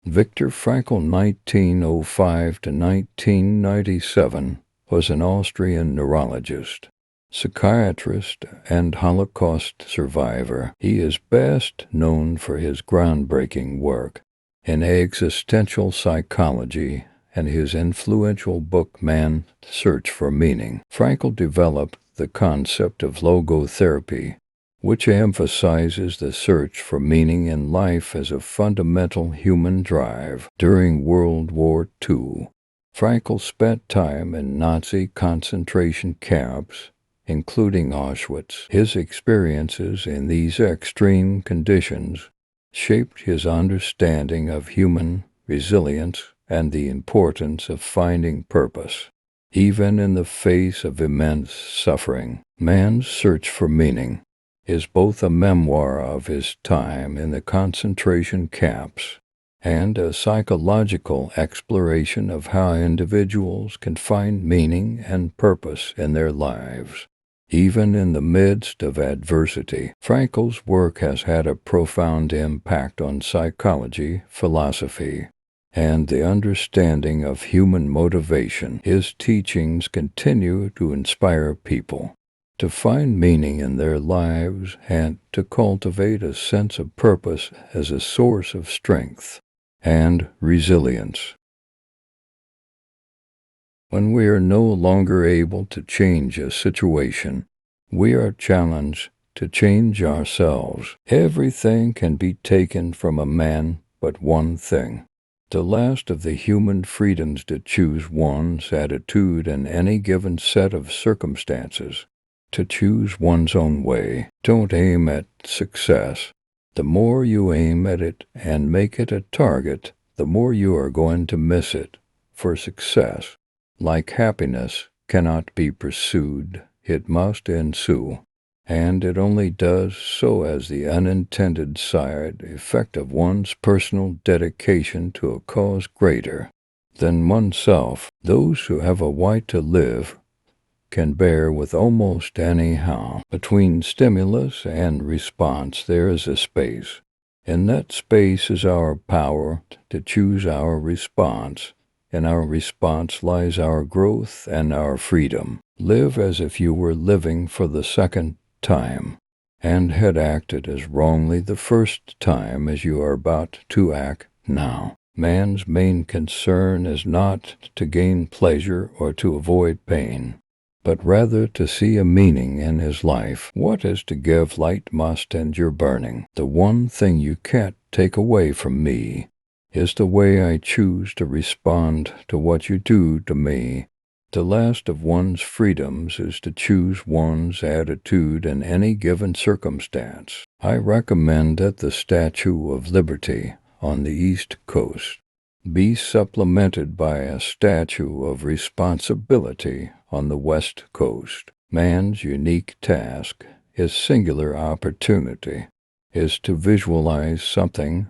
Viktor Frankl, 1905 to 1997, was an Austrian neurologist, psychiatrist, and Holocaust survivor. He is best known for his groundbreaking work in existential psychology and his influential book Man's Search for Meaning. Frankl developed the concept of logotherapy, which emphasizes the search for meaning in life as a fundamental human drive. During World War II, Frankl spent time in Nazi concentration camps, including Auschwitz. His experiences in these extreme conditions shaped his understanding of human resilience and the importance of finding purpose, even in the face of immense suffering. Man's Search for Meaning is both a memoir of his time in the concentration camps and a psychological exploration of how individuals can find meaning and purpose in their lives, even in the midst of adversity. Frankl's work has had a profound impact on psychology, philosophy, and the understanding of human motivation. His teachings continue to inspire people to find meaning in their lives and to cultivate a sense of purpose as a source of strength and resilience. When we are no longer able to change a situation, we are challenged to change ourselves. Everything can be taken from a man but one thing: the last of the human freedoms to choose one's attitude in any given set of circumstances, to choose one's own way. Don't aim at success. The more you aim at it and make it a target, the more you are going to miss it. For success, like happiness, cannot be pursued. It must ensue, and it only does so as the unintended side effect of one's personal dedication to a cause greater than oneself. Those who have a right to live can bear with almost anyhow. Between stimulus and response there is a space. In that space is our power to choose our response. In our response lies our growth and our freedom. Live as if you were living for the second time, and had acted as wrongly the first time as you are about to act now. Man's main concern is not to gain pleasure or to avoid pain, but rather to see a meaning in his life. What is to give light must endure burning. The one thing you can't take away from me is the way I choose to respond to what you do to me. The last of one's freedoms is to choose one's attitude in any given circumstance. I recommend that the Statue of Liberty on the East Coast be supplemented by a statue of responsibility on the West Coast. Man's unique task, his singular opportunity, is to visualize something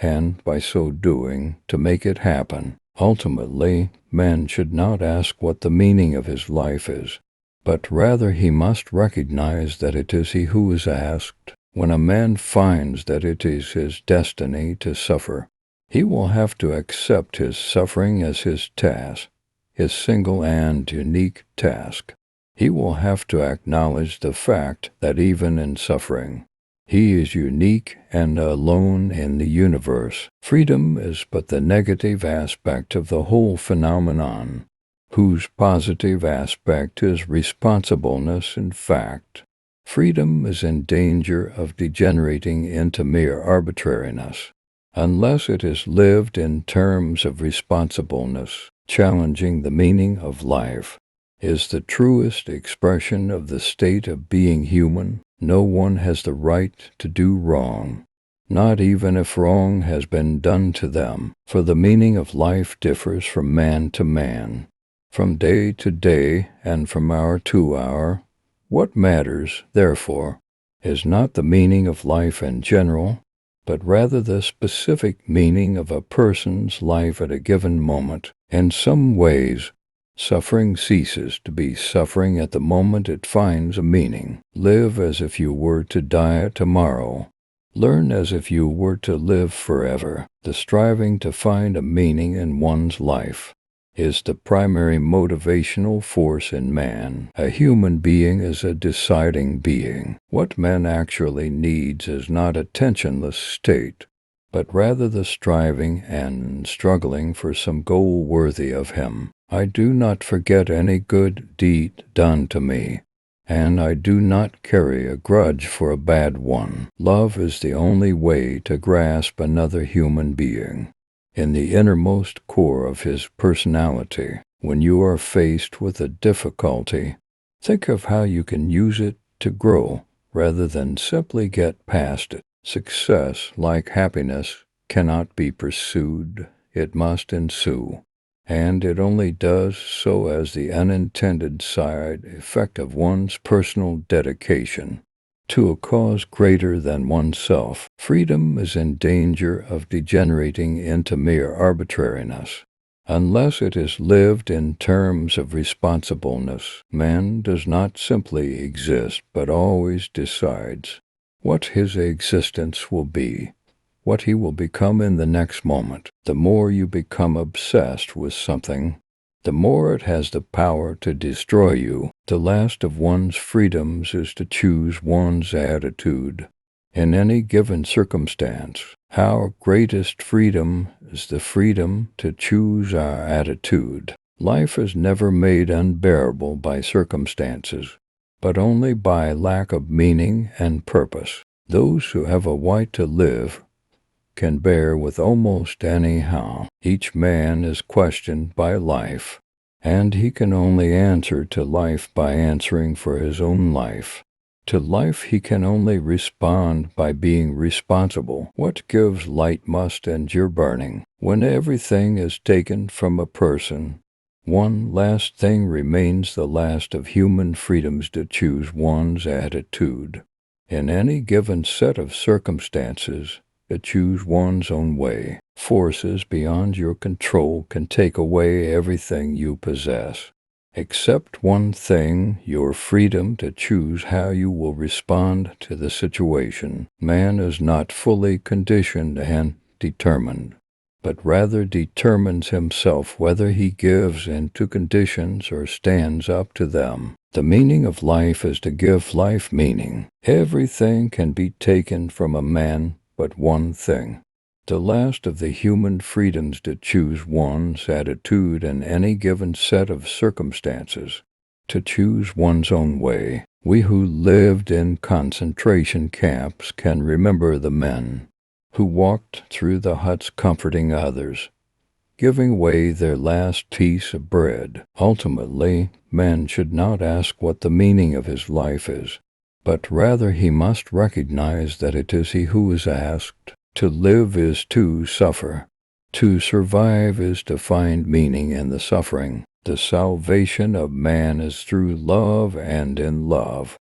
and, by so doing, to make it happen. Ultimately, man should not ask what the meaning of his life is, but rather he must recognize that it is he who is asked. When a man finds that it is his destiny to suffer, he will have to accept his suffering as his task, his single and unique task. He will have to acknowledge the fact that even in suffering, he is unique and alone in the universe. Freedom is but the negative aspect of the whole phenomenon, whose positive aspect is responsibleness. In fact, freedom is in danger of degenerating into mere arbitrariness, unless it is lived in terms of responsibleness. Challenging the meaning of life is the truest expression of the state of being human. No one has the right to do wrong, not even if wrong has been done to them, for the meaning of life differs from man to man, from day to day, and from hour to hour. What matters, therefore, is not the meaning of life in general, but rather the specific meaning of a person's life at a given moment. In some ways, suffering ceases to be suffering at the moment it finds a meaning. Live as if you were to die tomorrow. Learn as if you were to live forever. The striving to find a meaning in one's life is the primary motivational force in man. A human being is a deciding being. What man actually needs is not a tensionless state, but rather the striving and struggling for some goal worthy of him. I do not forget any good deed done to me, and I do not carry a grudge for a bad one. Love is the only way to grasp another human being in the innermost core of his personality. When you are faced with a difficulty, think of how you can use it to grow rather than simply get past it. Success, like happiness, cannot be pursued. It must ensue. And it only does so as the unintended side effect of one's personal dedication to a cause greater than oneself. Freedom is in danger of degenerating into mere arbitrariness. Unless it is lived in terms of responsibleness, man does not simply exist, but always decides what his existence will be, what he will become in the next moment. The more you become obsessed with something, the more it has the power to destroy you. The last of one's freedoms is to choose one's attitude in any given circumstance. Our greatest freedom is the freedom to choose our attitude. Life is never made unbearable by circumstances, but only by lack of meaning and purpose. Those who have a right to live can bear with almost anyhow. Each man is questioned by life, and he can only answer to life by answering for his own life. To life he can only respond by being responsible. What gives light must endure burning. When everything is taken from a person, one last thing remains, the last of human freedoms, to choose one's attitude. In any given set of circumstances, to choose one's own way. Forces beyond your control can take away everything you possess, except one thing: your freedom to choose how you will respond to the situation. Man is not fully conditioned and determined, but rather determines himself whether he gives in to conditions or stands up to them. The meaning of life is to give life meaning. Everything can be taken from a man but one thing: the last of the human freedoms, to choose one's attitude in any given set of circumstances, to choose one's own way. We who lived in concentration camps can remember the men who walked through the huts comforting others, giving away their last piece of bread. Ultimately, man should not ask what the meaning of his life is, but rather he must recognize that it is he who is asked. To live is to suffer. To survive is to find meaning in the suffering. The salvation of man is through love, and in love